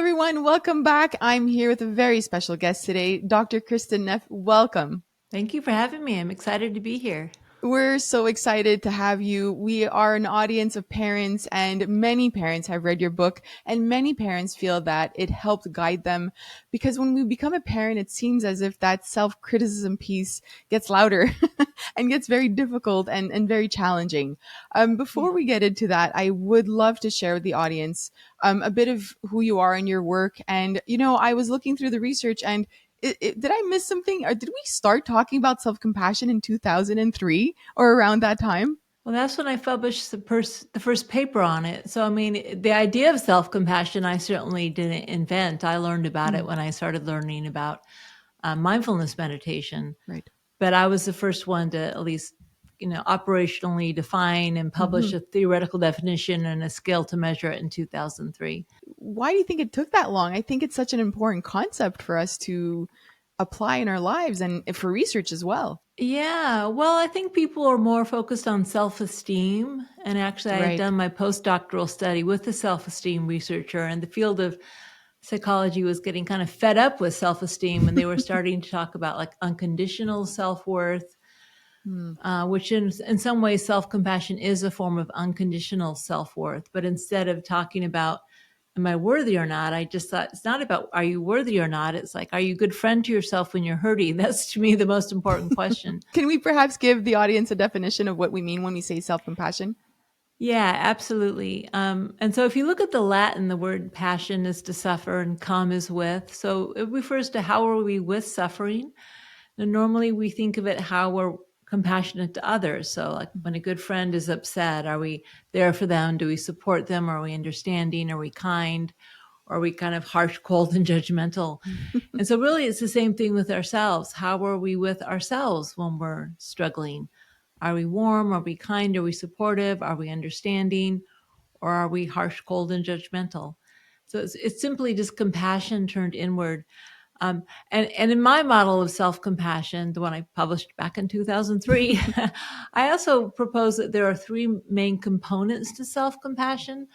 everyone. Welcome back. I'm here with a very special guest today, Dr. Kristen Neff. Welcome. Thank you for having me. I'm excited to be here. We're so excited to have you. We are an audience of parents, and many parents have read your book, and many parents feel that it helped guide them. Because when we become a parent, it seems as if that self criticism piece gets louder and gets very difficult and very challenging. Yeah. Before we get into that, I would love to share with the audience a bit of who you are in your work. And, I was looking through the research and did I miss something? Or did we start talking about self compassion in 2003 or around that time? Well, that's when I published the first paper on it. So, I mean, the idea of self-compassion, I certainly didn't invent. I learned about it Mm, when I started learning about mindfulness meditation. right. But I was the first one to at least, operationally define and publish Hmm. a theoretical definition and a scale to measure it in 2003. Why do you think it took that long? I think it's such an important concept for us to apply in our lives and for research as well. Yeah, well, I think people are more focused on self-esteem. And actually, I had Right. done my postdoctoral study with a self-esteem researcher, and the field of psychology was getting kind of fed up with self-esteem, and they were starting to talk about like unconditional self-worth, Hmm. which in some ways, self-compassion is a form of unconditional self-worth. But instead of talking about am I worthy or not? I just thought it's not about are you worthy or not? It's like, are you a good friend to yourself when you're hurting? That's to me the most important question. Can we perhaps give the audience a definition of what we mean when we say self compassion? Yeah, absolutely. And so if you look at the Latin, the word passion is to suffer and come is with. So it refers to how are we with suffering? And normally we think of it how we're compassionate to others. So like when a good friend is upset, are we there for them? Do we support them? Are we understanding? Are we kind? Or are we kind of harsh, cold, and judgmental? And so really it's the same thing with ourselves. How are we with ourselves when we're struggling? Are we warm? Are we kind? Are we supportive? Are we understanding? Or are we harsh, cold, and judgmental? So it's simply just compassion turned inward. And in my model of self-compassion, the one I published back in 2003, I also propose that there are three main components to self-compassion.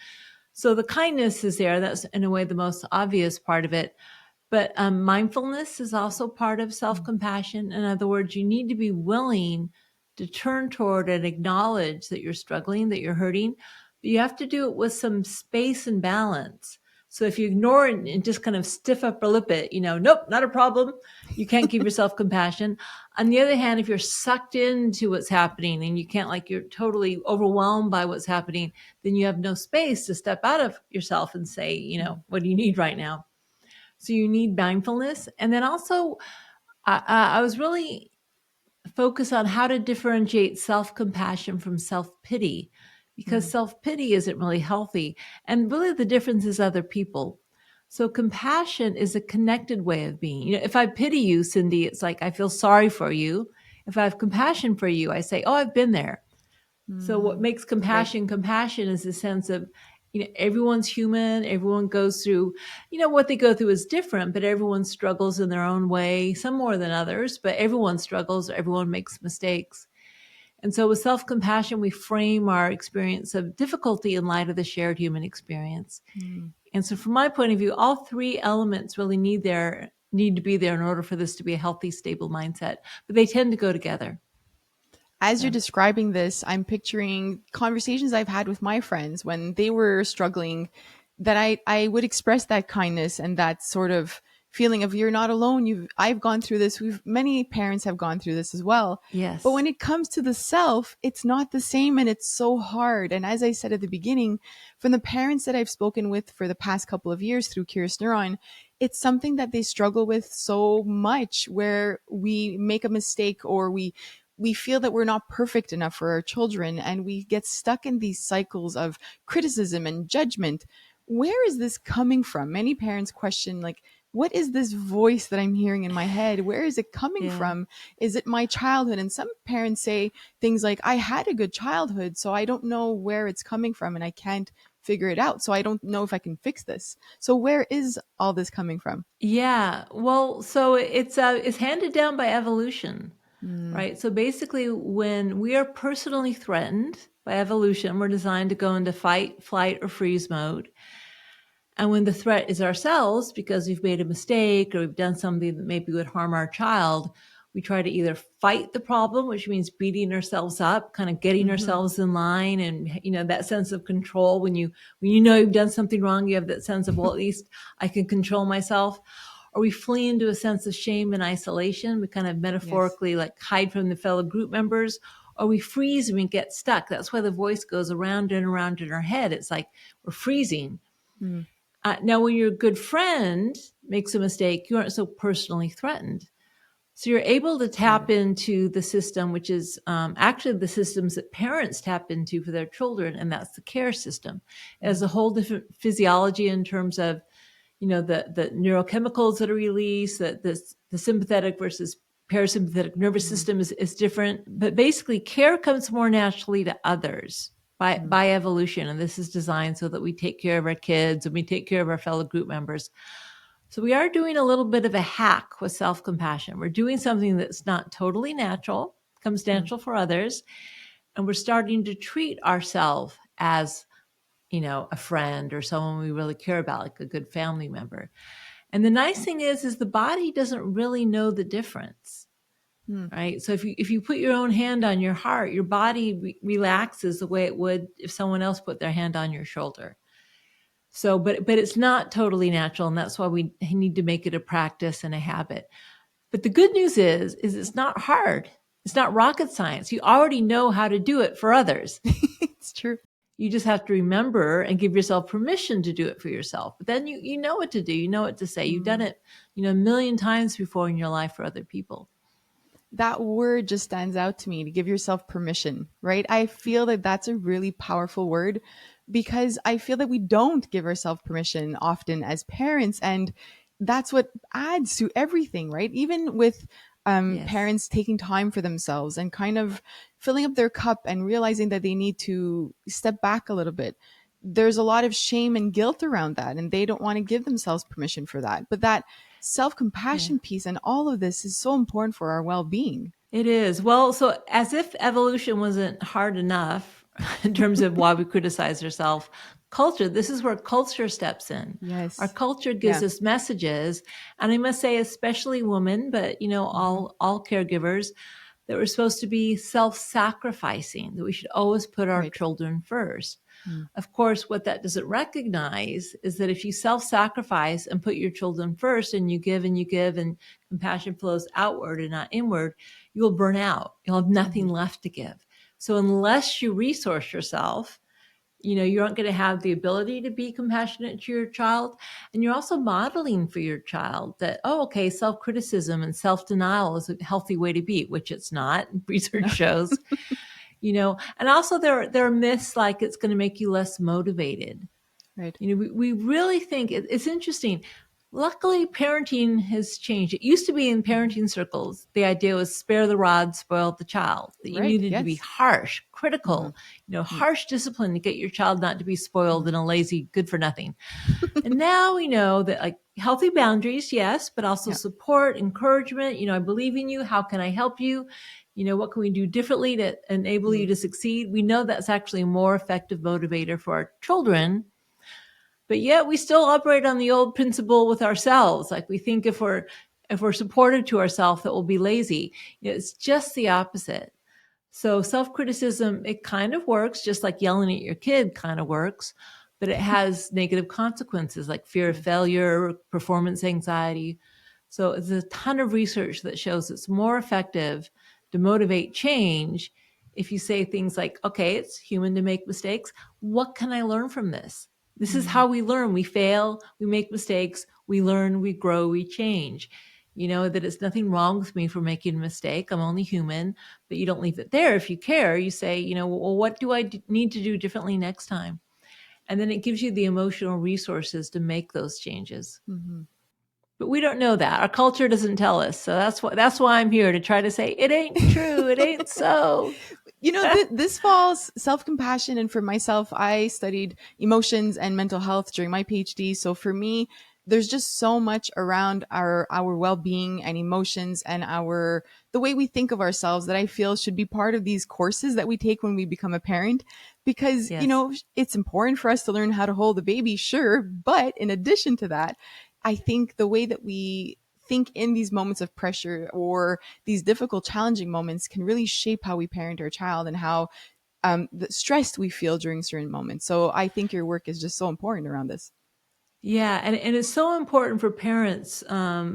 So the kindness is there. That's in a way the most obvious part of it. But mindfulness is also part of self-compassion. In other words, you need to be willing to turn toward and acknowledge that you're struggling, that you're hurting, but you have to do it with some space and balance. So if you ignore it and just kind of stiff upper lip it, nope, not a problem. You can't give yourself compassion. On the other hand, if you're sucked into what's happening and you can't, like, you're totally overwhelmed by what's happening, then you have no space to step out of yourself and say, what do you need right now? So you need mindfulness. And then also, I was really focused on how to differentiate self-compassion from self-pity, because Mm. self-pity isn't really healthy. And really the difference is other people. So compassion is a connected way of being. If I pity you, Cindy, it's like I feel sorry for you. If I have compassion for you, I say, oh, I've been there. So what Mm. makes Right. compassion is the sense of, everyone's human, everyone goes through, what they go through is different, but everyone struggles in their own way, some more than others, but everyone struggles, everyone makes mistakes. And so with self-compassion, we frame our experience of difficulty in light of the shared human experience. Mm. And so from my point of view, all three elements really need to be there in order for this to be a healthy, stable mindset, but they tend to go together. As you're So. describing this, I'm picturing conversations I've had with my friends when they were struggling, that I would express that kindness and that sort of feeling of you're not alone. I've gone through this. Many parents have gone through this as well. But Yes. when it comes to the self, it's not the same and it's so hard. And as I said at the beginning, from the parents that I've spoken with for the past couple of years through Curious Neuron, it's something that they struggle with so much, where we make a mistake or we feel that we're not perfect enough for our children, and we get stuck in these cycles of criticism and judgment. Where is this coming from? Many parents question, like, what is this voice that I'm hearing in my head? Where is it coming Yeah. from? Is it my childhood? And some parents say things like, I had a good childhood, so I don't know where it's coming from and I can't figure it out. So I don't know if I can fix this. So where is all this coming from? Yeah. Well, so it's handed down by evolution, Mm. right? So basically, when we are personally threatened by evolution, we're designed to go into fight, flight, or freeze mode. And when the threat is ourselves, because we've made a mistake or we've done something that maybe would harm our child, we try to either fight the problem, which means beating ourselves up, kind of getting ourselves in line, and that sense of control. When you know you've done something wrong, you have that sense of, well, at least I can control myself. Or we flee into a sense of shame and isolation. We kind of metaphorically like hide from the fellow group members, or we freeze and we get stuck. That's why the voice goes around and around in our head. It's like we're freezing. Now, when your good friend makes a mistake, you aren't so personally threatened. So you're able to tap into the system, which is actually the systems that parents tap into for their children, and that's the care system. It has a whole different physiology in terms of, the neurochemicals that are released, the sympathetic versus parasympathetic nervous system is different. But basically, care comes more naturally to others by evolution. And this is designed so that we take care of our kids and we take care of our fellow group members. So we are doing a little bit of a hack with self-compassion. We're doing something that's not totally natural, comes natural for others. And we're starting to treat ourselves as, a friend or someone we really care about, like a good family member. And the nice thing is the body doesn't really know the difference. Right. So if you put your own hand on your heart, your body relaxes the way it would if someone else put their hand on your shoulder. So, but it's not totally natural. And that's why we need to make it a practice and a habit. But the good news is it's not hard. It's not rocket science. You already know how to do it for others. It's true. You just have to remember and give yourself permission to do it for yourself. But then you know what to do. You know what to say. You've done it, a million times before in your life for other people. That word just stands out to me, to give yourself permission, right? I feel that that's a really powerful word, because I feel that we don't give ourselves permission often as parents. And that's what adds to everything, right? Even with Yes. parents taking time for themselves and kind of filling up their cup and realizing that they need to step back a little bit. There's a lot of shame and guilt around that, and they don't want to give themselves permission for that. But that self-compassion piece and all of this is so important for our well-being. It is. Well, so as if evolution wasn't hard enough in terms of why we criticize ourselves, culture, this is where culture steps in. Yes. Our culture gives us messages, and I must say, especially women, but all caregivers, that we're supposed to be self-sacrificing, that we should always put our children first. Of course, what that doesn't recognize is that if you self-sacrifice and put your children first, and you give and compassion flows outward and not inward, you'll burn out. You'll have nothing left to give. So unless you resource yourself, you aren't going to have the ability to be compassionate to your child. And you're also modeling for your child that, okay, self-criticism and self-denial is a healthy way to be, which it's not. Research shows. And also there are myths like it's going to make you less motivated. Right. We really think it's interesting. Luckily, parenting has changed. It used to be in parenting circles, the idea was spare the rod, spoil the child, that you needed to be harsh, critical, harsh discipline to get your child not to be spoiled and a lazy good for nothing. And now we know that, like, healthy boundaries, yes, but also support, encouragement. I believe in you. How can I help you? What can we do differently to enable you to succeed? We know that's actually a more effective motivator for our children. But yet we still operate on the old principle with ourselves. Like, we think if we're supportive to ourselves, that we'll be lazy. It's just the opposite. So self-criticism, it kind of works, just like yelling at your kid kind of works, but it has negative consequences like fear of failure, performance anxiety. So there's a ton of research that shows it's more effective to motivate change if you say things like, okay, it's human to make mistakes. What can I learn from this? This is how we learn. We fail, we make mistakes, we learn, we grow, we change. That it's nothing wrong with me for making a mistake. I'm only human, but you don't leave it there. If you care, you say, well, what do I need to do differently next time? And then it gives you the emotional resources to make those changes. But we don't know that. Our culture doesn't tell us. So that's why I'm here, to try to say it ain't true. It ain't so. This falls self-compassion. And for myself, I studied emotions and mental health during my PhD. So for me, there's just so much around our well-being and emotions and our the way we think of ourselves that I feel should be part of these courses that we take when we become a parent, because Yes. it's important for us to learn how to hold a baby, sure, but in addition to that, I think the way that we think in these moments of pressure or these difficult challenging moments can really shape how we parent our child and how stressed we feel during certain moments. So I think your work is just so important around this. Yeah, and it's so important for parents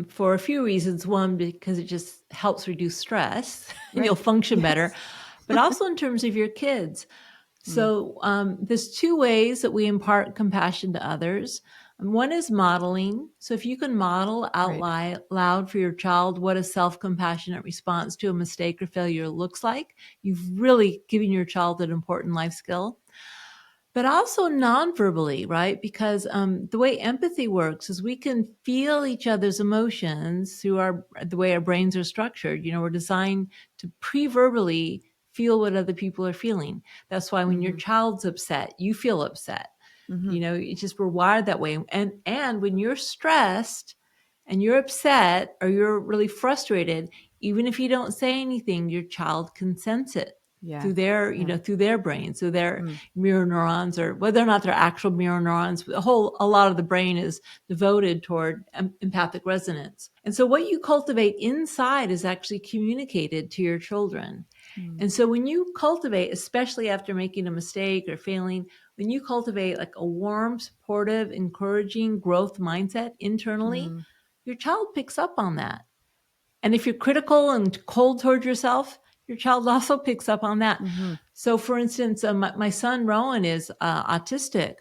for a few reasons. One, because it just helps reduce stress and you'll Right. function better, Yes. but also in terms of your kids. Mm, So there's two ways that we impart compassion to others. One is modeling. So if you can model out right. loud for your child what a self-compassionate response to a mistake or failure looks like, you've really given your child an important life skill. But also non-verbally, right? Because the way empathy works is we can feel each other's emotions through the way our brains are structured. We're designed to pre-verbally feel what other people are feeling. That's why when your Mm-hmm. child's upset, you feel upset. Mm-hmm. It's just we're wired that way. And when you're stressed and you're upset or you're really frustrated, even if you don't say anything, your child can sense it Yeah. through their, Yeah. through their brains, through their Mm, mirror neurons, or whether or not they're actual mirror neurons. A lot of the brain is devoted toward empathic resonance. And so what you cultivate inside is actually communicated to your children. mm, And so when you cultivate, especially after making a mistake or failing, when you cultivate like a warm, supportive, encouraging growth mindset internally, mm, your child picks up on that. And if you're critical and cold toward yourself, your child also picks up on that. mm-hmm. So, for instance, my son Rowan is autistic,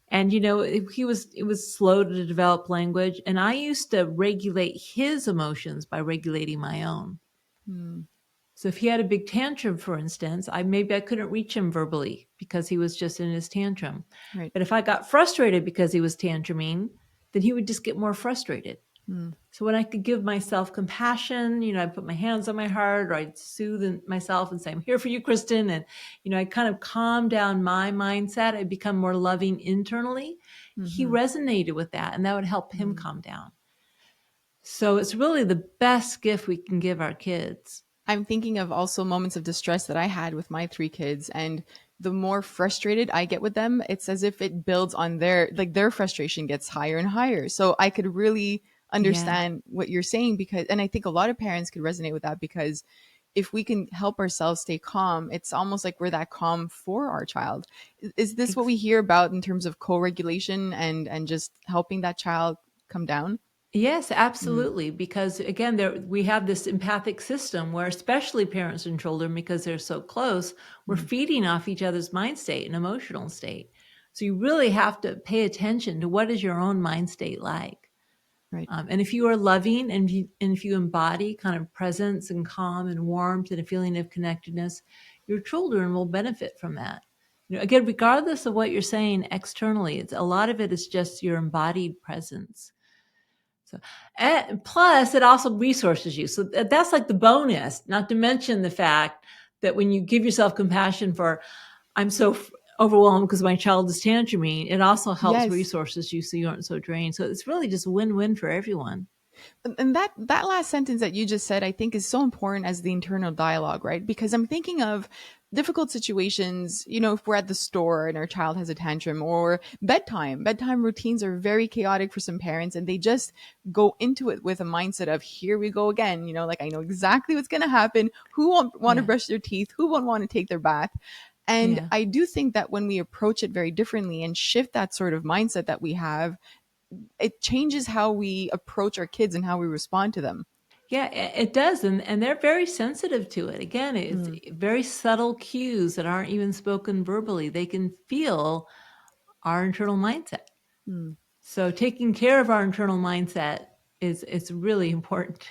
and it was slow to develop language, and I used to regulate his emotions by regulating my own. Mm, So if he had a big tantrum, for instance, maybe I couldn't reach him verbally because he was just in his tantrum. right. But if I got frustrated because he was tantruming, then he would just get more frustrated. Mm, So when I could give myself compassion, I put my hands on my heart, or I'd soothe myself and say, "I'm here for you, Kristen." And, I kind of calm down my mindset. I become more loving internally. He mm-hmm. resonated with that, and that would help him Mm. calm down. So it's really the best gift we can give our kids. I'm thinking of also moments of distress that I had with my three kids, and the more frustrated I get with them, it's as if it builds on their frustration gets higher and higher. So I could really Yeah. understand what you're saying, because and I think a lot of parents could resonate with that, because if we can help ourselves stay calm, it's almost like we're that calm for our child. Is this what we hear about in terms of co-regulation and just helping that child come down? Yes, Mm, absolutely. Because again, we have this empathic system where, especially parents and children, because they're so close, we're mm, feeding off each other's mind state and emotional state. So you really have to pay attention to what is your own mind state like. right. And if you are loving, and if you embody kind of presence and calm and warmth and a feeling of connectedness, your children will benefit from that. Again, regardless of what you're saying externally, a lot of it is just your embodied presence. So, and plus, it also resources you. So that's like the bonus. Not to mention the fact that when you give yourself compassion for, I'm so overwhelmed because my child is tantruming, it also helps Yes. resources you so you aren't so drained. So it's really just win-win for everyone. And that last sentence that you just said, I think, is so important as the internal dialogue, right? Because I'm thinking of difficult situations, if we're at the store and our child has a tantrum, or bedtime routines are very chaotic for some parents, and they just go into it with a mindset of, here we go again, like, I know exactly what's going to happen. Who won't want to Yeah. brush their teeth? Who won't want to take their bath? And Yeah. I do think that when we approach it very differently and shift that sort of mindset that we have, it changes how we approach our kids and how we respond to them. Yeah, it does. And they're very sensitive to it. Again, it's Mm, very subtle cues that aren't even spoken verbally. They can feel our internal mindset. mm. So taking care of our internal mindset is really important.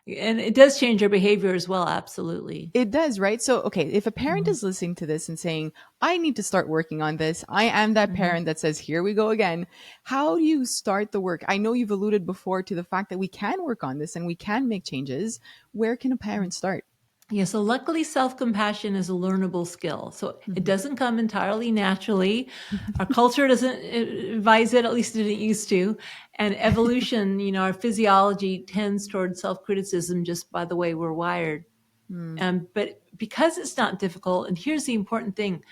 And it does change our behavior as well, absolutely. It does, right? So, okay, if a parent Mhm, is listening to this and saying, I need to start working on this, I am that mhm. parent that says, here we go again. How do you start the work? I know you've alluded before to the fact that we can work on this and we can make changes. Where can a parent start? Yeah, so luckily self-compassion is a learnable skill. So it Mhm. doesn't come entirely naturally. Our culture doesn't advise it, at least it didn't used to. And evolution, our physiology tends towards self-criticism just by the way we're wired. Mm. But because it's not difficult, and here's the important thing,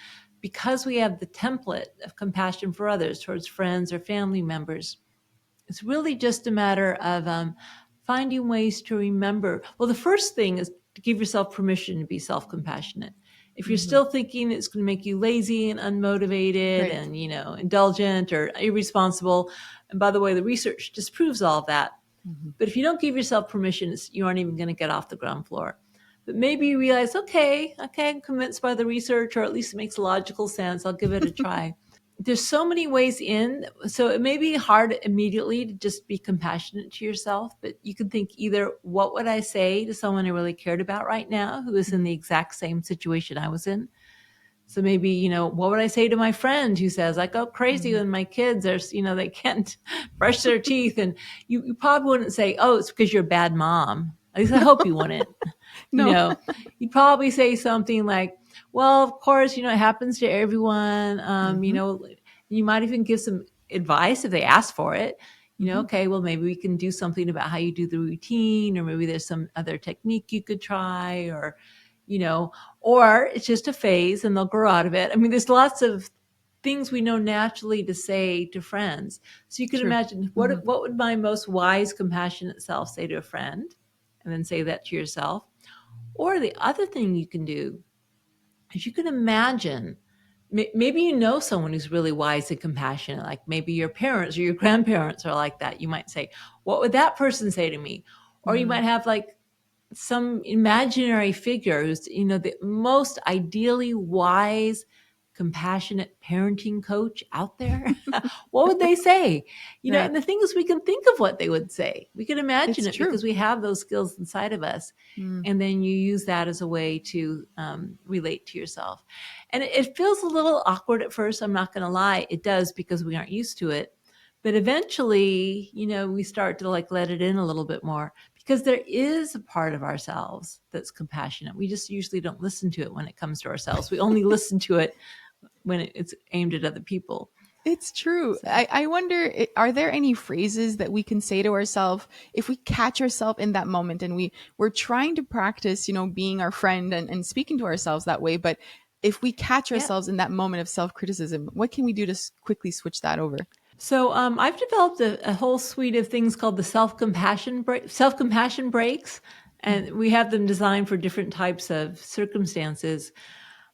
because we have the template of compassion for others towards friends or family members, it's really just a matter of finding ways to remember. Well, the first thing is to give yourself permission to be self-compassionate. If you're Mhm. still thinking it's going to make you lazy and unmotivated Right. and indulgent or irresponsible, and by the way, the research disproves all of that. Mhm. But if you don't give yourself permission, you aren't even going to get off the ground floor. But maybe you realize, okay, I'm convinced by the research, or at least it makes logical sense. I'll give it a try. There's so many ways in. So it may be hard immediately to just be compassionate to yourself, but you can think either, what would I say to someone I really cared about right now who is in Mhm. the exact same situation I was in? So maybe, what would I say to my friend who says I go crazy Mhm. when my kids are, they can't brush their teeth. And you probably wouldn't say, oh, it's because you're a bad mom. At least I hope you wouldn't. you No. know, You'd probably say something like, well, of course, it happens to everyone. Mhm. You might even give some advice if they ask for it. Mhm. Okay, well, maybe we can do something about how you do the routine, or maybe there's some other technique you could try, you know, or it's just a phase and they'll grow out of it. I mean, there's lots of things we know naturally to say to friends. So you can True. imagine, Mhm. what would my most wise, compassionate self say to a friend? And then say that to yourself. Or the other thing you can do is you can imagine, maybe someone who's really wise and compassionate, like maybe your parents or your grandparents are like that. You might say, what would that person say to me? Or you Mm. might have like some imaginary figure who's, the most ideally wise, compassionate parenting coach out there. What would they say? Right. And the thing is, we can think of what they would say. We can imagine It's it true. because we have those skills inside of us. Mm. And then you use that as a way to relate to yourself. And it feels a little awkward at first. I'm not going to lie. It does, because we aren't used to it. But eventually, we start to like let it in a little bit more, because there is a part of ourselves that's compassionate. We just usually don't listen to it when it comes to ourselves. We only listen to it when it's aimed at other people. It's true. So, I wonder, are there any phrases that we can say to ourselves if we catch ourselves in that moment and we're trying to practice, being our friend and speaking to ourselves that way. But if we catch yeah. ourselves in that moment of self criticism, what can we do to quickly switch that over? So I've developed a whole suite of things called the self compassion breaks, and Mhm. we have them designed for different types of circumstances.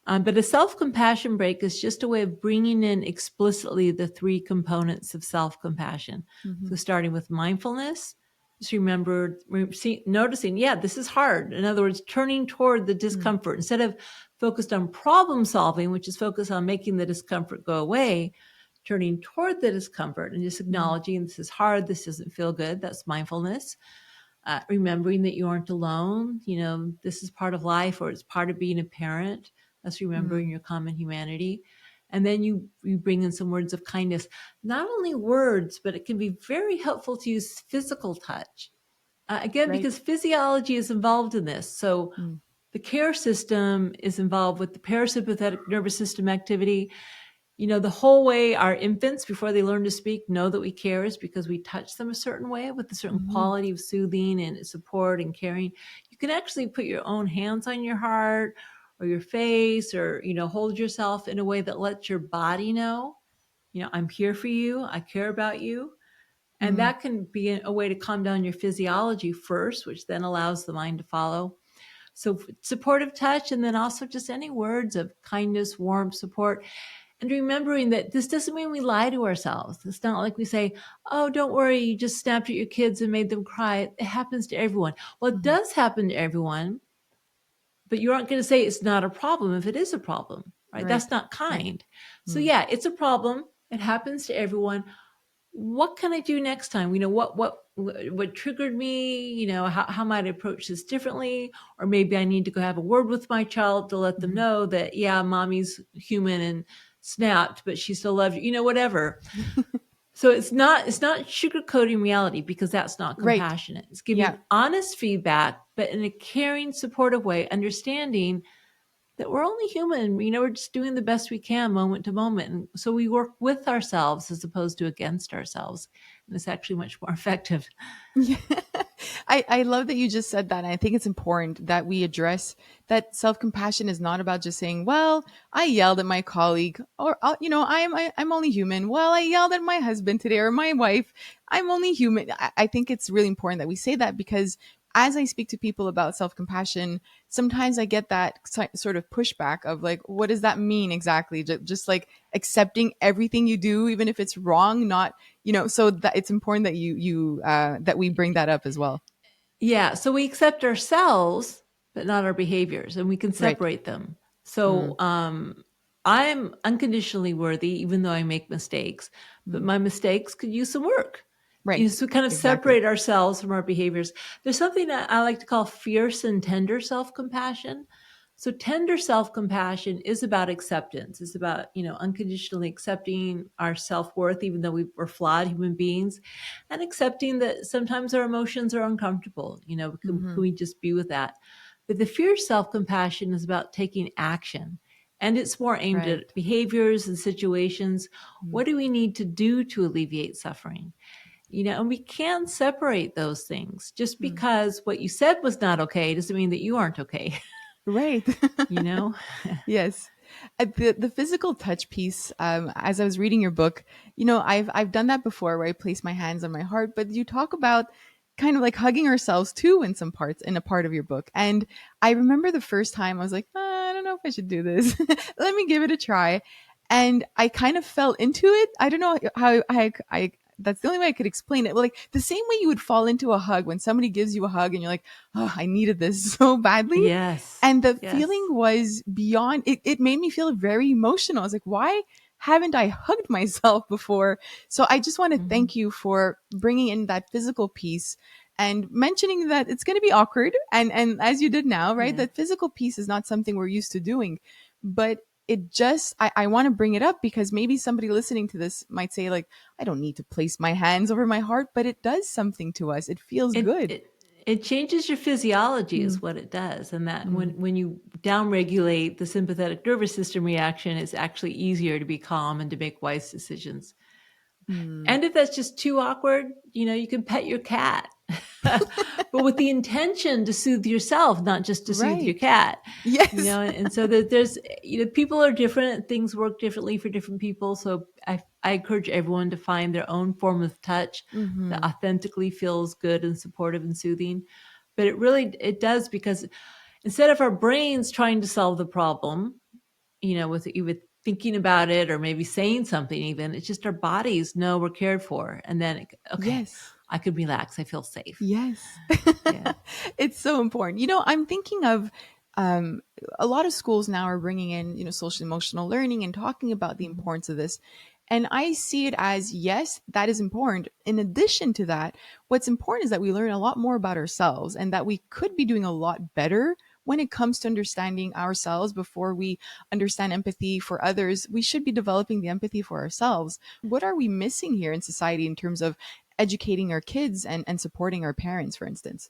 But a self compassion break is just a way of bringing in explicitly the three components of self compassion. Mhm. So, starting with mindfulness, just noticing, yeah, this is hard. In other words, turning toward the Mm. discomfort instead of focused on problem solving, which is focused on making the discomfort go away. Turning toward the discomfort and just Mhm. acknowledging, this is hard, this doesn't feel good. That's mindfulness. Remembering that you aren't alone. This is part of life, or it's part of being a parent. That's remembering Mm. your common humanity. And then you bring in some words of kindness. Not only words, but it can be very helpful to use physical touch. Again, Right. because physiology is involved in this. So Mm. the care system is involved with the parasympathetic nervous system activity. The whole way our infants, before they learn to speak, know that we care is because we touch them a certain way with a certain Mhm. quality of soothing and support and caring. You can actually put your own hands on your heart or your face, or, hold yourself in a way that lets your body know, I'm here for you. I care about you. And Mm. that can be a way to calm down your physiology first, which then allows the mind to follow. So supportive touch, and then also just any words of kindness, warmth, support. And remembering that this doesn't mean we lie to ourselves. It's not like we say, oh, don't worry, you just snapped at your kids and made them cry. It happens to everyone. Well, it Mhm. does happen to everyone, but you aren't going to say it's not a problem if it is a problem, right? Right. That's not Right. kind. So Mm. yeah, it's a problem. It happens to everyone. What can I do next time? What triggered me? How might I approach this differently? Or maybe I need to go have a word with my child to let them Mhm. know that, yeah, mommy's human and snapped, but she still loves you, whatever. So it's not sugarcoating reality, because that's not Right. compassionate. It's Yeah. giving honest feedback, but in a caring, supportive way, understanding that we're only human. We're just doing the best we can moment to moment. And so we work with ourselves as opposed to against ourselves. And it's actually much more effective. Yeah. I love that you just said that. And I think it's important that we address that self compassion is not about just saying, well, I yelled at my colleague, or, I'm only human. Well, I yelled at my husband today or my wife. I'm only human. I think it's really important that we say that because as I speak to people about self compassion, sometimes I get that sort of pushback of like, what does that mean exactly? Just like accepting everything you do, even if it's wrong, not, so that it's important that that we bring that up as well. Yeah. So we accept ourselves, but not our behaviors, and we can Right. separate them. Mm, So I'm unconditionally worthy, even though I make mistakes, but mm. my mistakes could use some work. Right. So we kind of Exactly. separate ourselves from our behaviors. There's something that I like to call fierce and tender self compassion. So tender self compassion is about acceptance. It's about, unconditionally accepting our self worth, even though we're flawed human beings, and accepting that sometimes our emotions are uncomfortable. Can Hmm. we just be with that? But the fierce self compassion is about taking action. And it's more aimed Right. at behaviors and situations. Mm, What do we need to do to alleviate suffering? And we can separate those things. Just mm. because what you said was not okay doesn't mean that you aren't okay. Right. you know? Yes. The physical touch piece, as I was reading your book, I've done that before where I place my hands on my heart, but you talk about kind of like hugging ourselves too in some parts in a part of your book. And I remember the first time I was like, I don't know if I should do this. Let me give it a try. And I kind of fell into it. I don't know how I that's the only way I could explain it. Like the same way you would fall into a hug when somebody gives you a hug and you're like, oh, I needed this so badly. Yes. And the feeling Yes. was beyond it. It made me feel very emotional. I was like, why haven't I hugged myself before? So I just want to Mhm. thank you for bringing in that physical piece and mentioning that it's going to be awkward. And as you did now, right? Yeah. That physical piece is not something we're used to doing, but I want to bring it up because maybe somebody listening to this might say like, I don't need to place my hands over my heart, but it does something to us. It feels It good. it it changes your physiology Mm, is what it does, and that when mm, when you downregulate the sympathetic nervous system reaction, it's actually easier to be calm and to make wise decisions. mm. And if that's just too awkward, you can pet your cat. But with the intention to soothe yourself, not just to soothe your Right. cat. Yes. And so that there's, people are different, things work differently for different people. So I encourage everyone to find their own form of touch that Hmm. authentically feels good and supportive and soothing. But it does, because instead of our brains trying to solve the problem, with even thinking about it or maybe saying something, even, it's just our bodies know we're cared for. And then, okay, Yes. I could relax. I feel safe. Yes. Yeah. It's so important. I'm thinking of um, a lot of schools now are bringing in, social emotional learning and talking about the Mhm. importance of this. And I see it as, yes, that is important. In addition to that, what's important is that we learn a lot more about ourselves and that we could be doing a lot better when it comes to understanding ourselves before we understand empathy for others. We should be developing the empathy for ourselves. What are we missing here in society in terms of educating our kids and supporting our parents, for instance?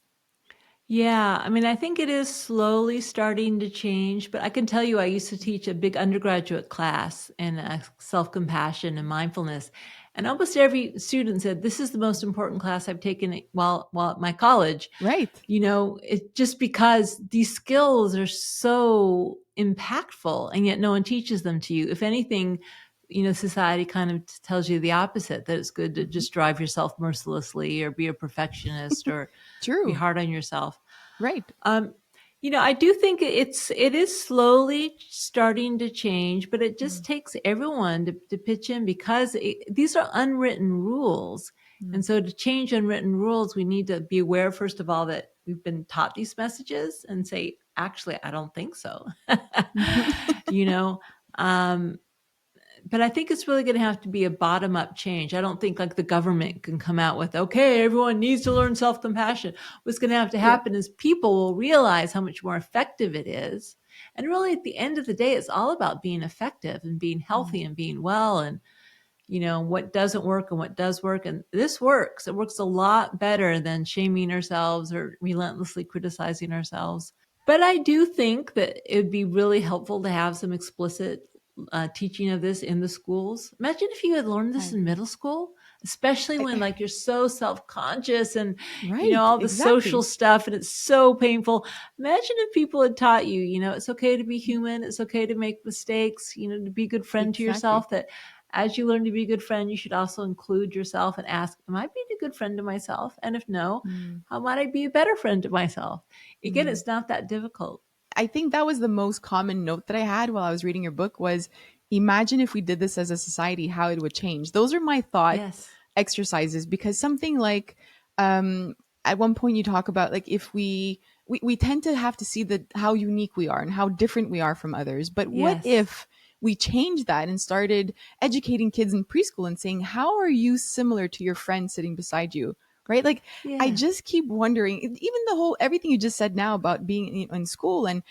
Yeah, I mean, I think it is slowly starting to change, but I can tell you, I used to teach a big undergraduate class in self-compassion and mindfulness, and almost every student said, "This is the most important class I've taken while at my college." Right. It just because these skills are so impactful, and yet no one teaches them to you. If anything, society kind of tells you the opposite, that it's good to Mhm. just drive yourself mercilessly or be a perfectionist or be True. hard on yourself. Right. Um, I do think it is slowly starting to change, but it just Mm, takes everyone to pitch in, because these are unwritten rules. mm. And so to change unwritten rules, we need to be aware, first of all, that we've been taught these messages and say, actually, I don't think so. you know, um, but I think it's really going to have to be a bottom up change. I don't think like the government can come out with, okay, everyone needs to learn self compassion. What's going to have to Yeah. happen is people will realize how much more effective it is. And really, at the end of the day, it's all about being effective and being Mm. healthy and being well. And what doesn't work and what does work. And this works. It works a lot better than shaming ourselves or relentlessly criticizing ourselves. But I do think that it would be really helpful to have some explicit teaching of this in the schools. Imagine if you had learned I this in agree. middle school, especially when like you're so self-conscious and Right, all the social exactly. stuff and it's so painful. Imagine if people had taught you, it's okay to be human, it's okay to make mistakes, to be a good friend to Exactly. yourself, that as you learn to be a good friend, you should also include yourself and ask, am I being a good friend to myself? And if no, Mm, how might I be a better friend to myself? Again, mm. it's not that difficult. I think that was the most common note that I had while I was reading your book was imagine if we did this as a society, how it would change. Those are my thought Yes. exercises because something like um at one point you talk about like if we tend to have to see the how unique we are and how different we are from others. But what Yes. if we changed that and started educating kids in preschool and saying, how are you similar to your friend sitting beside you? Right? Like I Yeah. just keep wondering, even the whole everything you just said now about being in school and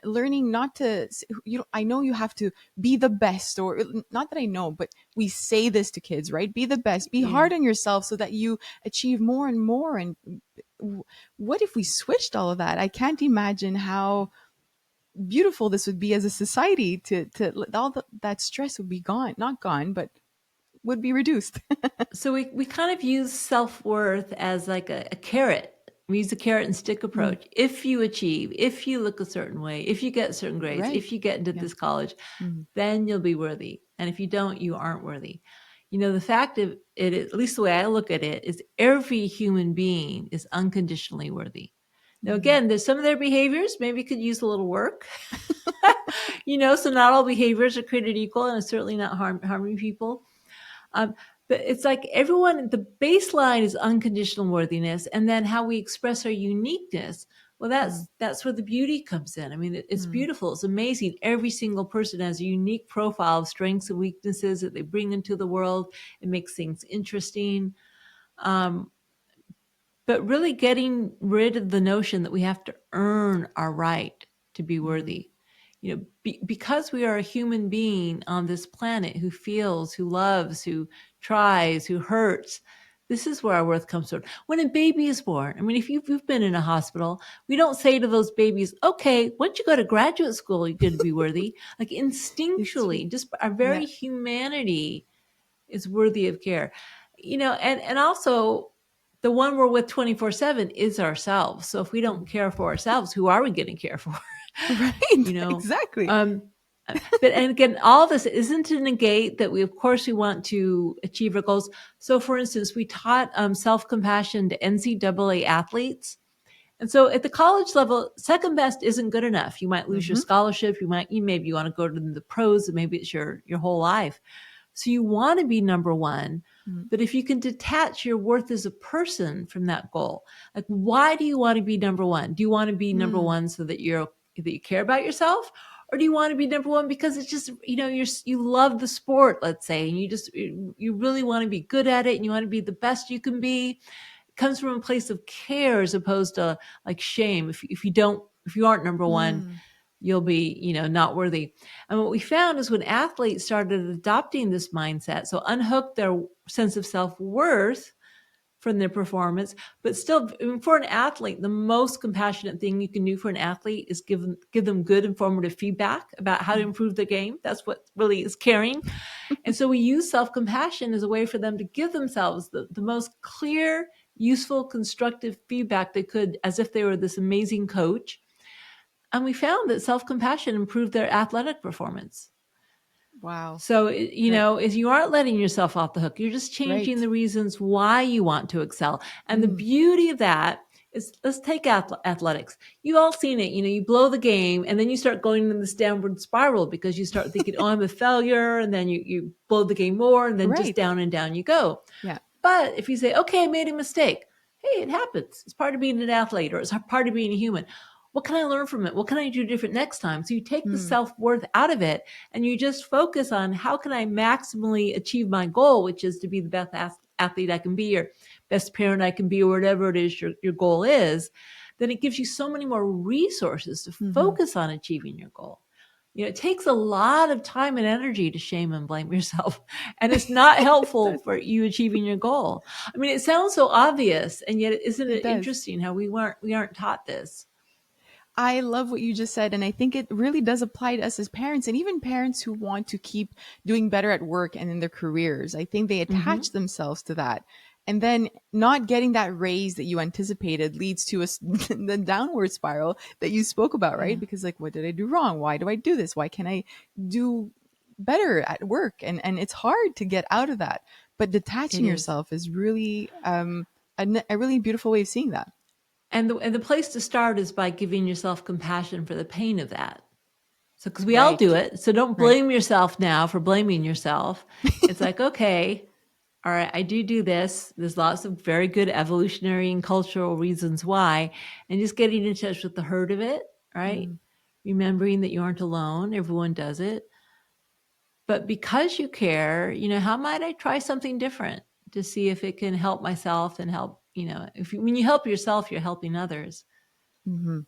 learning not to I know you have to be the best, or not that I know, but we say this to kids, right? Be the best, be Yeah. hard on yourself so that you achieve more and more. And what if we switched all of that? I can't imagine how beautiful this would be as a society to all that stress would be gone, not gone, but would be reduced. So we kind of use self-worth as like a carrot. We use the carrot and stick Mm, approach. If you achieve, if you look a certain way, if you get certain grades, right. if you get into Yeah. this college, Mm, then you'll be worthy. And if you don't, you aren't worthy. The fact of it, at least the way I look at it, is every human being is unconditionally worthy. Now, mm, again, there's some of their behaviors maybe could use a little work. So not all behaviors are created equal, and it's certainly not harming people. Um, but it's like everyone, the baseline is unconditional worthiness, and then how we express our uniqueness. Well, mm, that's where the beauty comes in. I mean, it's mm, beautiful. It's amazing. Every single person has a unique profile of strengths and weaknesses that they bring into the world. It makes things interesting. Um, but really getting rid of the notion that we have to earn our right to be mm, worthy. Because we are a human being on this planet who feels, who loves, who tries, who hurts. This is where our worth comes from. When a baby is born, I mean, if you've been in a hospital, we don't say to those babies, okay, once you go to graduate school, you're going to be worthy. Like it's true. instinctually, just our Yeah. very humanity is worthy of care. And also the one we're with 24/7 is ourselves. So if we don't Mm. care for ourselves, who are we going to care for? Right. you know Exactly. um but and again, all this isn't to negate that we of course we want to achieve our goals. So for instance, we taught self-compassion to NCAA athletes. And so at the college level, second best isn't good enough. You might lose your Hmm. scholarship. You maybe you want to go to the pros, and maybe it's your whole life. So you want to be number one. Mm, But if you can detach your worth as a person from that goal, like why do you want to be number one? Do you want to be number mm, one so that you care about yourself? Or do you want to be number one because it's just, you love the sport, let's say, and you really want to be good at it and you want to be the best you can be? It comes from a place of care as opposed to like shame. If you aren't number one, mm, you'll be, not worthy. And what we found is when athletes started adopting this mindset, so unhook their sense of self-worth from their performance, but still for an athlete, the most compassionate thing you can do for an athlete is give them good informative feedback about how to mm, improve the game. That's what really is caring. And so we use self-compassion as a way for them to give themselves the most clear, useful, constructive feedback they could, as if they were this amazing coach. And we found that self-compassion improved their athletic performance. wow. So, That is you aren't letting yourself off the hook. You're just changing right. the reasons why you want to excel. And the Mm, beauty of that is, let's take athletics. You've all seen it. You blow the game and then you start going in this downward spiral because you start thinking, oh, I'm a failure. And then you blow the game more and then just right. down and down you go. Yeah. But if you say, okay, I made a mistake. Hey, it happens. It's part of being an athlete, or it's part of being a human. What can I learn from it? What can I do different next time? So you take the Mm, self-worth out of it and you just focus on how can I maximally achieve my goal, which is to be the best athlete I can be, or best parent I can be, or whatever it is your goal is. Then it gives you so many more resources to hmm. focus on achieving your goal. It takes a lot of time and energy to shame and blame yourself, and it's not It helpful does. for you achieving your goal. I mean, it sounds so obvious, and yet isn't It it does. interesting how we aren't taught this? I love what you just said. And I think it really does apply to us as parents and even parents who want to keep doing better at work and in their careers. I think they Mhm. attach themselves to that. And then not getting that raise that you anticipated leads to the downward spiral that you spoke about, right? Yeah, Because, like, what did I do wrong? Why do I do this? Why can't I do better at work? And it's hard to get out of that. But it detaching is. yourself is really a really beautiful way of seeing that. And the place to start is by giving yourself compassion for the pain of that. So, because we all do Right. it. So don't Right. blame yourself now for blaming yourself. It's like, okay, all right, I do this. There's lots of very good evolutionary and cultural reasons why. And just getting in touch with the hurt of it, right? Mm, Remembering that you aren't alone. Everyone does it. But because you care, how might I try something different to see if it can help myself and help, when you help yourself, you're helping others. mhm,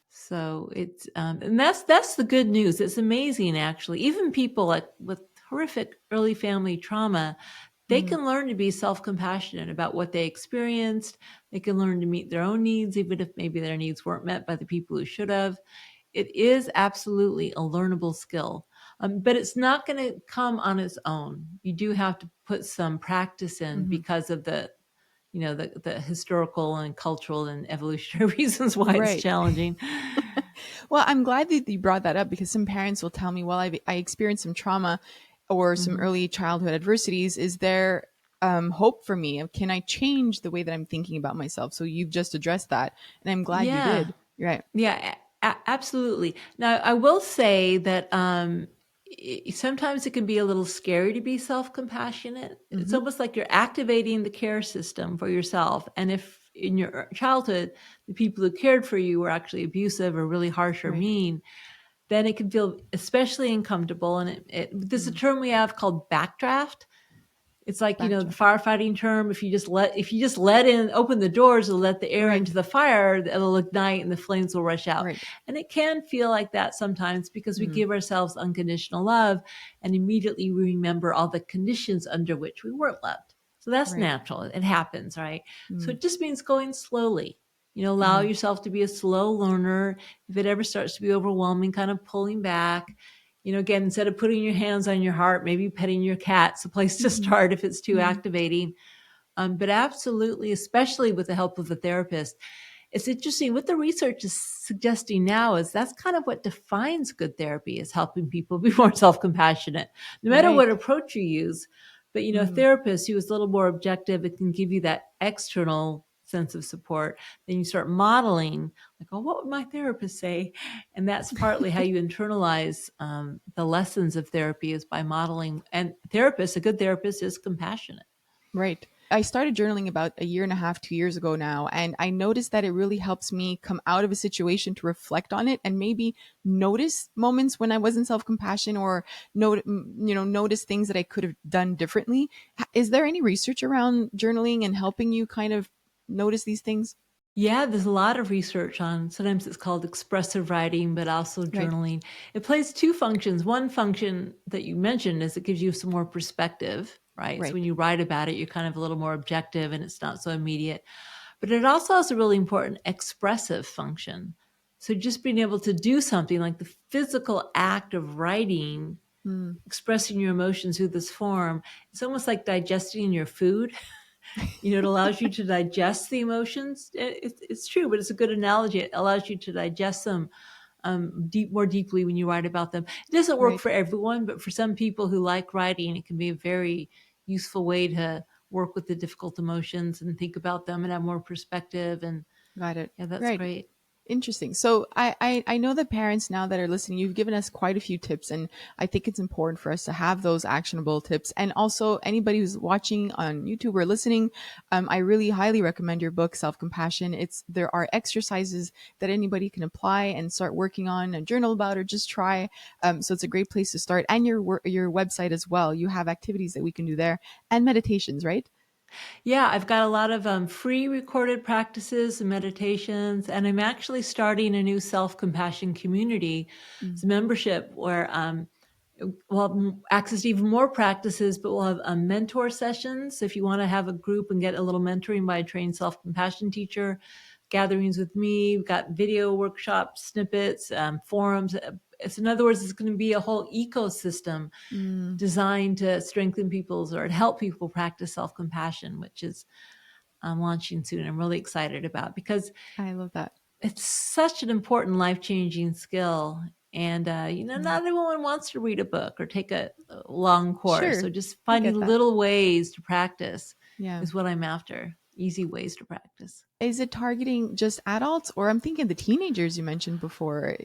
So it's and that's the good news. It's amazing actually. Even people like with horrific early family trauma, they mm, can learn to be self-compassionate about what they experienced. They can learn to meet their own needs, even if maybe their needs weren't met by the people who should have. It is absolutely a learnable skill, but it's not going to come on its own. You do have to put some practice in mhm. because of the historical and cultural and evolutionary reasons why it's Right. challenging. Well, I'm glad that you brought that up because some parents will tell me, well, I experienced some trauma or some Hmm. early childhood adversities. Is there hope for me? Can I change the way that I'm thinking about myself? So you've just addressed that. And I'm glad you Yeah. did. You're right. Yeah, absolutely. Now, I will say that sometimes it can be a little scary to be self-compassionate. It's Mm-hmm. almost like you're activating the care system for yourself. And if in your childhood, the people who cared for you were actually abusive or really harsh or Right. mean, then it can feel especially uncomfortable. And there's a Mm. term we have called backdraft. It's like, the Backtrack. firefighting term, if you just let in open the doors and let the air Right. into the fire, it'll ignite and the flames will rush out. Right. And it can feel like that sometimes because we Mm. give ourselves unconditional love and immediately we remember all the conditions under which we weren't loved. So that's Right. natural. It happens, right? So Mm. it just means going slowly. Allow Mm. yourself to be a slow learner. If it ever starts to be overwhelming, kind of pulling back. Again, instead of putting your hands on your heart, maybe petting your cat's a place to Mm-hmm. start if it's too Mm-hmm. activating. But absolutely, especially with the help of a therapist, it's interesting what the research is suggesting now is that's kind of what defines good therapy is helping people be more self-compassionate, no matter what Right. approach you use. But a Mm. therapist who is a little more objective, it can give you that external sense of support. Then you start modeling, like, oh, what would my therapist say? And that's partly how you internalize the lessons of therapy is by modeling. And a good therapist is compassionate. Right. I started journaling about a year and a half, 2 years ago now, and I noticed that it really helps me come out of a situation to reflect on it and maybe notice moments when I wasn't self-compassion or notice things that I could have done differently. Is there any research around journaling and helping you kind of notice these things? Yeah, there's a lot of research on sometimes it's called expressive writing, but also Right. journaling. It plays two functions. One function that you mentioned is it gives you some more perspective, right? So when Right. you write about it, you're kind of a little more objective and it's not so immediate. But it also has a really important expressive function. So just being able to do something like the physical act of writing, Mm. expressing your emotions through this form, it's almost like digesting your food. It allows you to digest the emotions. It's true, but it's a good analogy. It allows you to digest them more deeply when you write about them. It doesn't work Right. for everyone, but for some people who like writing, it can be a very useful way to work with the difficult emotions and think about them and have more perspective. And Got it. yeah, that's Right. great. Interesting. So I know that parents now that are listening, you've given us quite a few tips, and I think it's important for us to have those actionable tips. And also, anybody who's watching on YouTube or listening, I really highly recommend your book, Self Compassion. There are exercises that anybody can apply and start working on, and journal about, or just try. So it's a great place to start. And your website as well. You have activities that we can do there and meditations, right? Yeah, I've got a lot of free recorded practices and meditations, and I'm actually starting a new self-compassion community. Mm. It's a membership where we'll have access to even more practices, but we'll have mentor sessions. So if you want to have a group and get a little mentoring by a trained self-compassion teacher, gatherings with me, we've got video workshops, snippets, forums. It's, in other words, it's going to be a whole ecosystem Mm. designed to strengthen people's or to help people practice self-compassion, which is launching soon. I'm really excited about because I love that. it's such an important life-changing skill. And, Mm. not everyone wants to read a book or take a long course. Sure. So just I finding get that. little ways to practice Yeah. is what I'm after. Easy ways to practice. Is it targeting just adults, or I'm thinking the teenagers you mentioned before?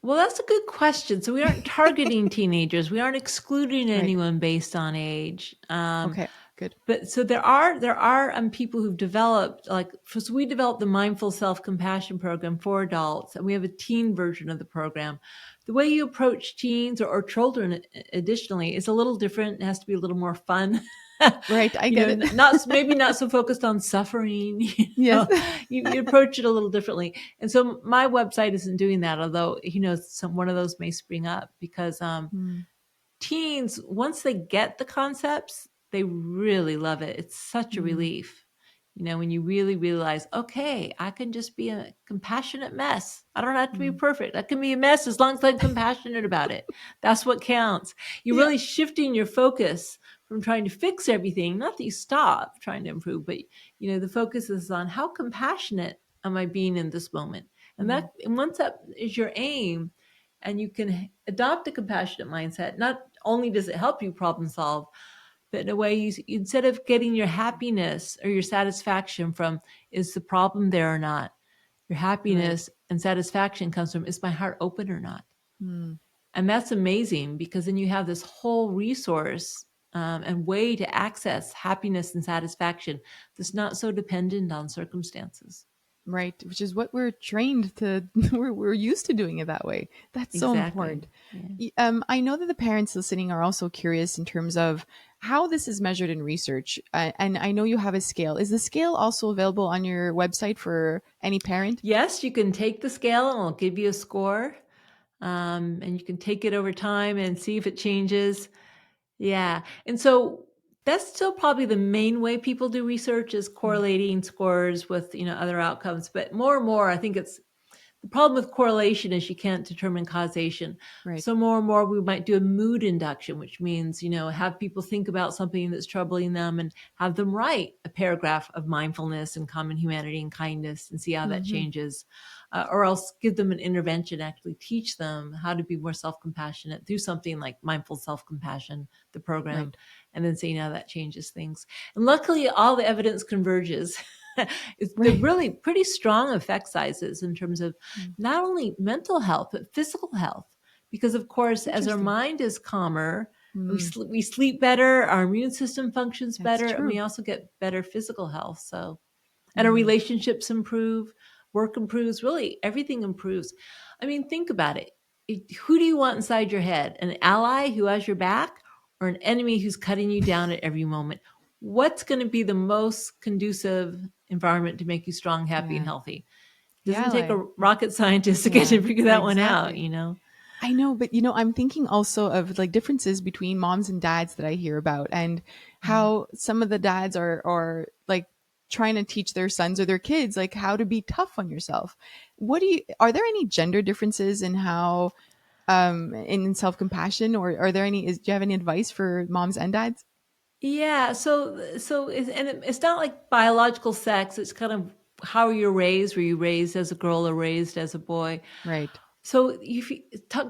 Well, that's a good question. So we aren't targeting teenagers. We aren't excluding Right. anyone based on age. Okay. Good. But so there are people who've developed so we developed the mindful self-compassion program for adults, and we have a teen version of the program. The way you approach teens or children additionally is a little different. It has to be a little more fun. Right. I get it. Not maybe not so focused on suffering. Yes. You approach it a little differently. And so my website isn't doing that, although one of those may spring up because Mm. teens, once they get the concepts, they really love it. It's such a Mm. relief. When you really realize, okay, I can just be a compassionate mess. I don't have to be Mm. perfect. I can be a mess as long as I'm compassionate about it. That's what counts. You're Yeah. really shifting your focus from trying to fix everything. Not that you stop trying to improve, but the focus is on how compassionate am I being in this moment? And Mm. once that is your aim, and you can adopt a compassionate mindset, not only does it help you problem solve, but in a way, instead of getting your happiness or your satisfaction from is the problem there or not, your Right. happiness and satisfaction comes from is my heart open or not. Mm. And that's amazing because then you have this whole resource and way to access happiness and satisfaction that's not so dependent on circumstances. Right. Which is what we're trained to. We're used to doing it that way. That's so Exactly. important. Yeah. I know that the parents listening are also curious in terms of how this is measured in research. And I know you have a scale. Is the scale also available on your website for any parent? Yes, you can take the scale and it'll give you a score. And you can take it over time and see if it changes. Yeah. And so that's still probably the main way people do research is Mm. correlating scores with, other outcomes. But more and more, I think the problem with correlation is you can't determine causation. Right. So more and more we might do a mood induction, which means, have people think about something that's troubling them and have them write a paragraph of mindfulness and common humanity and kindness and see how that Mm-hmm. changes. Or else give them an intervention, actually teach them how to be more self-compassionate through something like mindful self-compassion, the program, Right. and then seeing how that changes things. And luckily, all the evidence converges. They're Right. really pretty strong effect sizes in terms of Mm. not only mental health, but physical health. Because, of course, as our Interesting. mind is calmer, Mm. we sleep better, our immune system functions That's better, and we true. also get better physical health. And our Mm. relationships improve, work improves, really everything improves. I mean, think about it. Who do you want inside your head? An ally who has your back or an enemy who's cutting you down at every moment? What's going to be the most conducive environment to make you strong, happy, and Yeah. healthy? The Doesn't take ally. a rocket scientist to get Yeah. to figure that one Exactly. out. I know, but I'm thinking also of like differences between moms and dads that I hear about, and Mm. how some of the dads are like trying to teach their sons or their kids like how to be tough on yourself. Are there any gender differences in how in self-compassion, or are there any do you have any advice for moms and dads? Yeah, it's not like biological sex. It's kind of how you're raised. Were you raised as a girl or raised as a boy? Right. So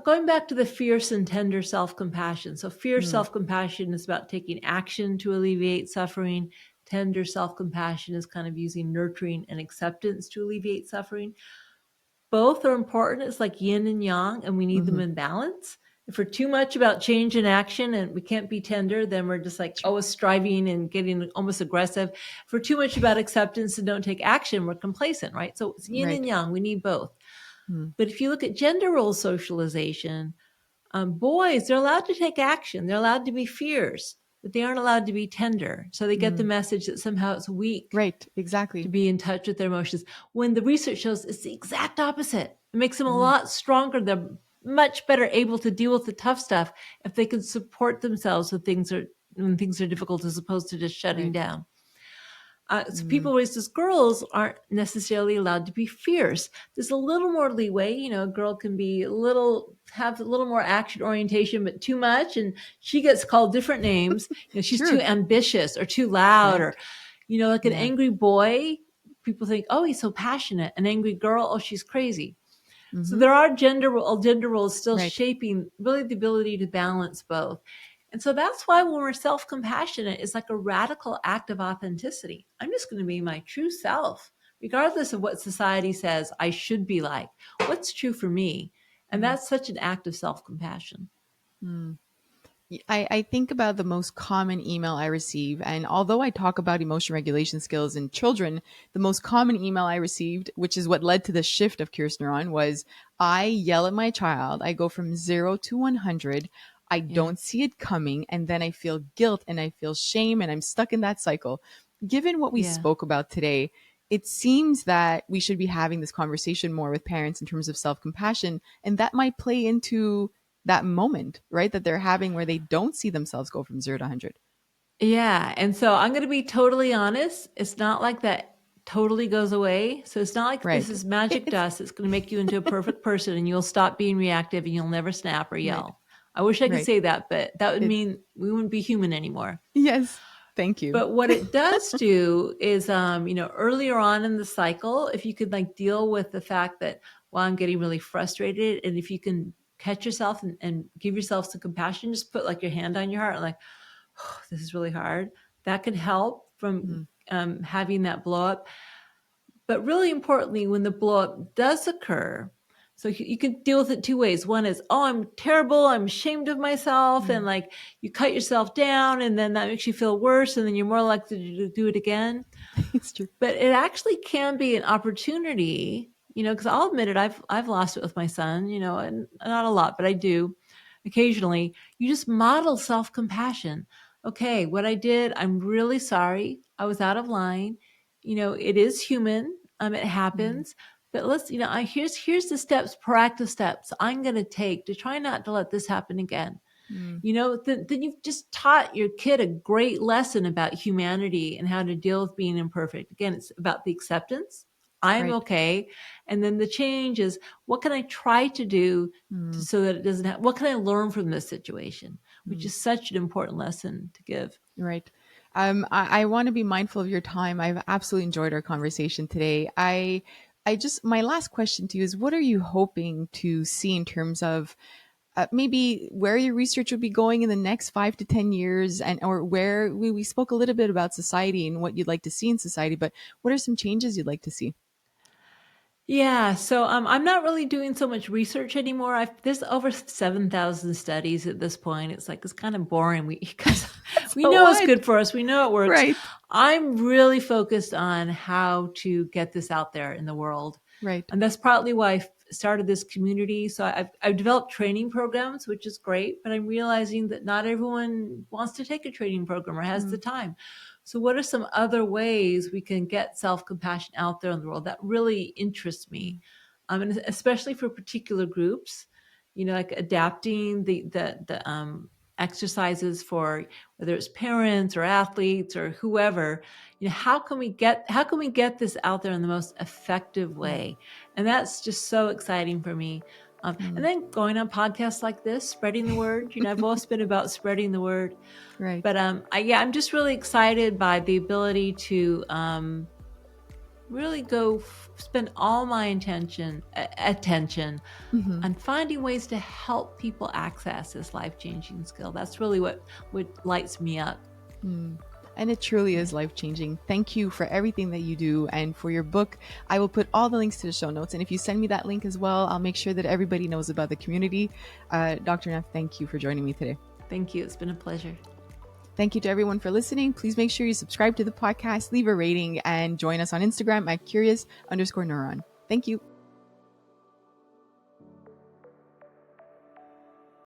going back to the fierce and tender self-compassion. So fierce Mm. self-compassion is about taking action to alleviate suffering. Tender self-compassion is kind of using nurturing and acceptance to alleviate suffering. Both are important. It's like yin and yang, and we need them Hmm. in balance. If we're too much about change and action and we can't be tender, then we're just like always striving and getting almost aggressive. If we're too much about acceptance and don't take action, we're complacent, right? So it's yin and Right. yang. We need both. Mm. But if you look at gender role socialization, boys, they're allowed to take action. They're allowed to be fierce. but they aren't allowed to be tender. So they get the message that somehow it's weak Right. to Exactly. be in touch with their emotions, when the research shows it's the exact opposite. It makes them a Mm-hmm. lot stronger. They're much better able to deal with the tough stuff if they can support themselves when things are difficult, as opposed to just shutting Right. down. So Mm. people raised as girls aren't necessarily allowed to be fierce. There's a little more leeway. A girl can have a little more action orientation, but too much, and she gets called different names. She's too True. ambitious or too loud, Right. or like an Yeah. angry boy. People think, oh, he's so passionate. An angry girl, oh, she's crazy. So Mm-hmm. there are gender roles still Right. shaping really the ability to balance both. And so that's why when we're self-compassionate, it's like a radical act of authenticity. I'm just going to be my true self, regardless of what society says I should be like. What's true for me? And Mm. that's such an act of self-compassion. Mm. I think about the most common email I receive. And although I talk about emotion regulation skills in children, the most common email I received, which is what led to the shift of Curious Neuron, was I yell at my child. I go from 0 to 100. I Yeah. don't see it coming. And then I feel guilt and I feel shame and I'm stuck in that cycle. Given what we Yeah. spoke about today, it seems that we should be having this conversation more with parents in terms of self compassion. And that might play into that moment, right? That they're having where they don't see themselves go from 0 to 100. Yeah. And so I'm going to be totally honest. It's not like that totally goes away. So it's not like this Right. is magic It's dust. It's going to make you into a perfect person and you'll stop being reactive and you'll never snap or right. yell. I wish I could Right. say that, but that would It, mean we wouldn't be human anymore. yes. Thank you. But what it does do is, earlier on in the cycle, if you could like deal with the fact that, well, I'm getting really frustrated. And if you can catch yourself and give yourself some compassion, just put like your hand on your heart and like, oh, this is really hard. That could help from Mm, having that blow up. But really importantly, when the blow up does occur, so you can deal with it two ways. One is, oh, I'm terrible. I'm ashamed of myself. And mm. like you cut yourself down and then that makes you feel worse. And then you're more likely to do it again. It's true. But it actually can be an opportunity, because I'll admit it, I've lost it with my son, and not a lot, but I do occasionally. You just model self-compassion. Okay, what I did, I'm really sorry. I was out of line. It is human. It Mm, happens. But let's, here's the steps, proactive steps I'm going to take to try not to let this happen again. mm. Then you've just taught your kid a great lesson about humanity and how to deal with being imperfect. Again, it's about the acceptance. I'm Right. okay. And then the change is, what can I try to do Mm, so that it doesn't happen? What can I learn from this situation? Which mm. is such an important lesson to give. Right. I want to be mindful of your time. I've absolutely enjoyed our conversation today. My last question to you is, what are you hoping to see in terms of maybe where your research would be going in the next 5 to 10 years, and or where we spoke a little bit about society and what you'd like to see in society, but what are some changes you'd like to see? Yeah, so I'm not really doing so much research anymore. There's over 7,000 studies at this point. It's kind of boring. Because we So know it's what? good for us. We know it works. Right. I'm really focused on how to get this out there in the world, Right. and that's partly why I started this community. So I've developed training programs, which is great. But I'm realizing that not everyone wants to take a training program or has the Mm, time. So what are some other ways we can get self-compassion out there in the world? That really interests me. mm, And especially for particular groups, like adapting the exercises for whether it's parents or athletes or whoever. How can we get this out there in the most effective mm, way? And that's just so exciting for me. And mm. then going on podcasts like this, spreading the word. I've always been about spreading the word. Right. But I'm just really excited by the ability to really go spend all my attention Hmm. on finding ways to help people access this life-changing skill. That's really what lights me up. Mm. And it truly Yeah. is life changing. Thank you for everything that you do and for your book. I will put all the links to the show notes. And if you send me that link as well, I'll make sure that everybody knows about the community. Dr. Neff, thank you for joining me today. Thank you. It's been a pleasure. Thank you to everyone for listening. Please make sure you subscribe to the podcast, leave a rating, and join us on Instagram at curious_neuron. Thank you.